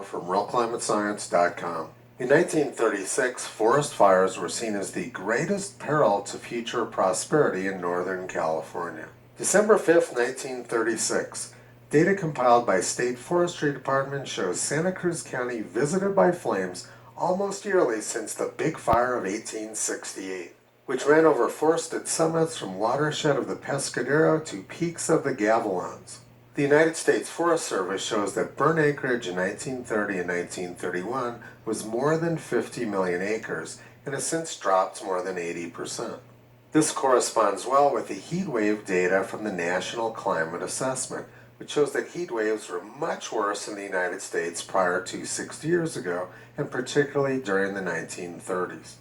from realclimatescience.com. In 1936, forest fires were seen as the greatest peril to future prosperity in Northern California. December 5th, 1936, data compiled by State Forestry Department shows Santa Cruz County visited by flames almost yearly since the Big Fire of 1868, which ran over forested summits from watershed of the Pescadero to peaks of the Gavilons. The United States Forest Service shows that burn acreage in 1930 and 1931 was more than 50 million acres and has since dropped more than 80%. This corresponds well with the heat wave data from the National Climate Assessment, which shows that heat waves were much worse in the United States prior to 60 years ago, and particularly during the 1930s.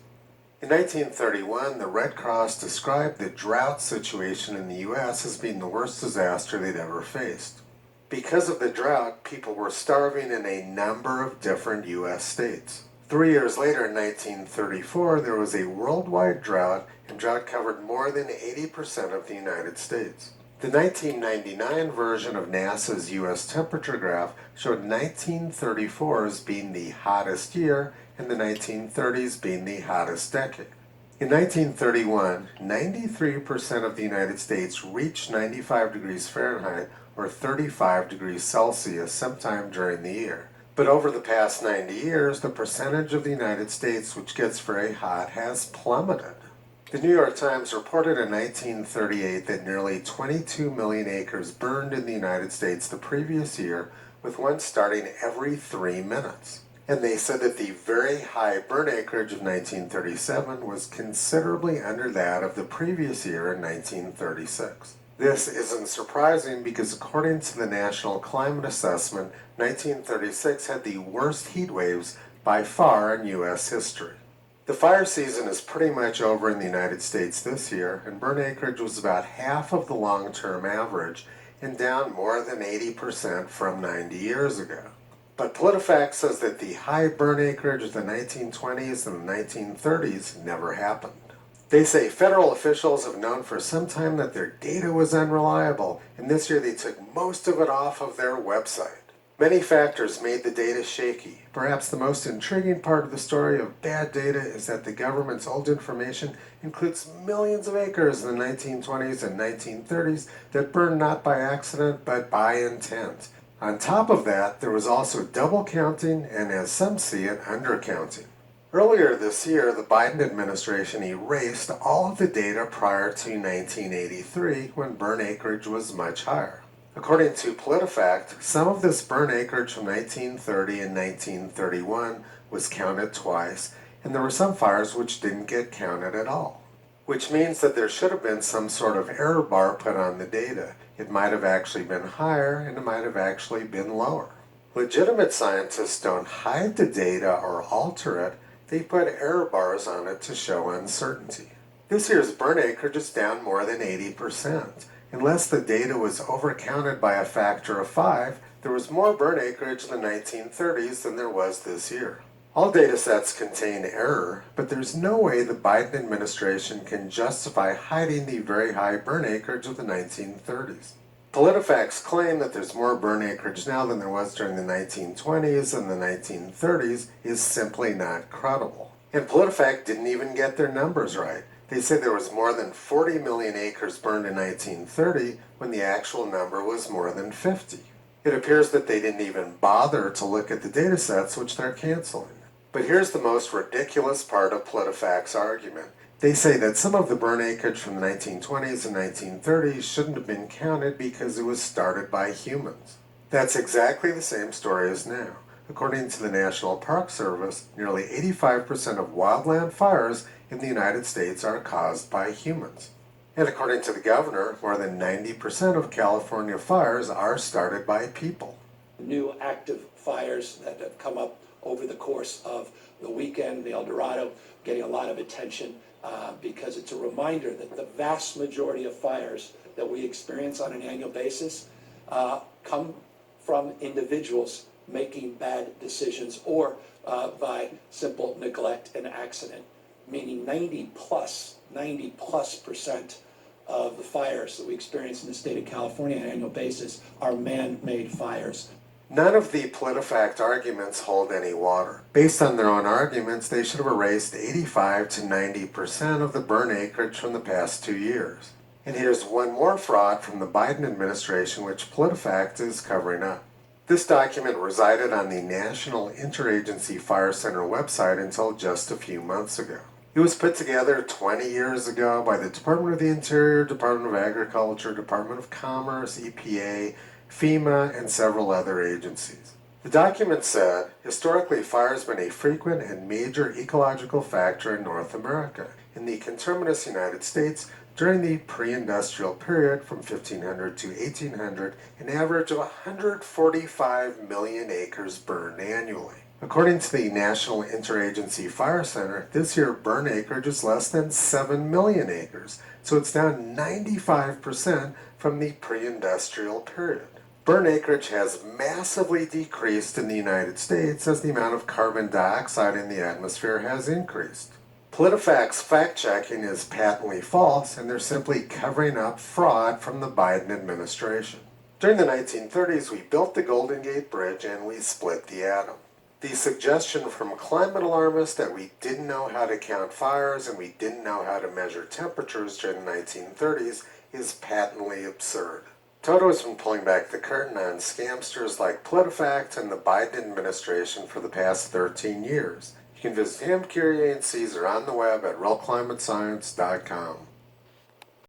In 1931, the Red Cross described the drought situation in the U.S. as being the worst disaster they'd ever faced. Because of the drought, people were starving in a number of different U.S. states. 3 years later, in 1934, there was a worldwide drought, and drought covered more than 80% of the United States. The 1999 version of NASA's U.S. temperature graph showed 1934 as being the hottest year and the 1930s being the hottest decade. In 1931, 93% of the United States reached 95 degrees Fahrenheit or 35 degrees Celsius sometime during the year. But over the past 90 years, the percentage of the United States which gets very hot has plummeted. The New York Times reported in 1938 that nearly 22 million acres burned in the United States the previous year, with one starting every 3 minutes. And they said that the very high burn acreage of 1937 was considerably under that of the previous year in 1936. This isn't surprising because according to the National Climate Assessment, 1936 had the worst heat waves by far in U.S. history. The fire season is pretty much over in the United States this year, and burn acreage was about half of the long-term average and down more than 80% from 90 years ago. But Politifact says that the high burn acreage of the 1920s and the 1930s never happened. They say federal officials have known for some time that their data was unreliable, and this year they took most of it off of their website. Many factors made the data shaky. Perhaps the most intriguing part of the story of bad data is that the government's old information includes millions of acres in the 1920s and 1930s that burned not by accident but by intent. On top of that, there was also double counting and, as some see it, undercounting. Earlier this year, the Biden administration erased all of the data prior to 1983 when burn acreage was much higher. According to Politifact, some of this burn acreage from 1930 and 1931 was counted twice, and there were some fires which didn't get counted at all. Which means that there should have been some sort of error bar put on the data. It might have actually been higher, and it might have actually been lower. Legitimate scientists don't hide the data or alter it, they put error bars on it to show uncertainty. This year's burn acreage is down more than 80%. Unless the data was overcounted by a factor of 5, there was more burn acreage in the 1930s than there was this year. All data sets contain error, but there's no way the Biden administration can justify hiding the very high burn acreage of the 1930s. Politifact's claim that there's more burn acreage now than there was during the 1920s and the 1930s is simply not credible. And Politifact didn't even get their numbers right. They said there was more than 40 million acres burned in 1930 when the actual number was more than 50. It appears that they didn't even bother to look at the data sets which they're canceling. But here's the most ridiculous part of Politifact's argument. They say that some of the burn acreage from the 1920s and 1930s shouldn't have been counted because it was started by humans. That's exactly the same story as now. According to the National Park Service, nearly 85% of wildland fires in the United States are caused by humans. And according to the governor, more than 90% of California fires are started by people. New active fires that have come up over the course of the weekend, the El Dorado, getting a lot of attention because it's a reminder that the vast majority of fires that we experience on an annual basis come from individuals making bad decisions or by simple neglect and accident, meaning 90 plus percent of the fires that we experience in the state of California on an annual basis are man-made fires. None of the Politifact arguments hold any water. Based on their own arguments, they should have erased 85 to 90% of the burn acreage from the past 2 years. And here's one more fraud from the Biden administration which Politifact is covering up. This document resided on the National Interagency Fire Center website until just a few months ago. It was put together 20 years ago by the Department of the Interior, Department of Agriculture, Department of Commerce, EPA, FEMA, and several other agencies. The document said, historically fire has been a frequent and major ecological factor in North America. In the conterminous United States, during the pre-industrial period from 1500 to 1800, an average of 145 million acres burned annually. According to the National Interagency Fire Center, this year burn acreage is less than 7 million acres, so it's down 95% from the pre-industrial period. Burn acreage has massively decreased in the United States as the amount of carbon dioxide in the atmosphere has increased. Politifact's fact-checking is patently false, and they're simply covering up fraud from the Biden administration. During the 1930s, we built the Golden Gate Bridge and we split the atom. The suggestion from climate alarmists that we didn't know how to count fires and we didn't know how to measure temperatures during the 1930s is patently absurd. Toto has been pulling back the curtain on scamsters like Politifact and the Biden administration for the past 13 years. You can visit him, Curie, and Caesar on the web at realclimatescience.com.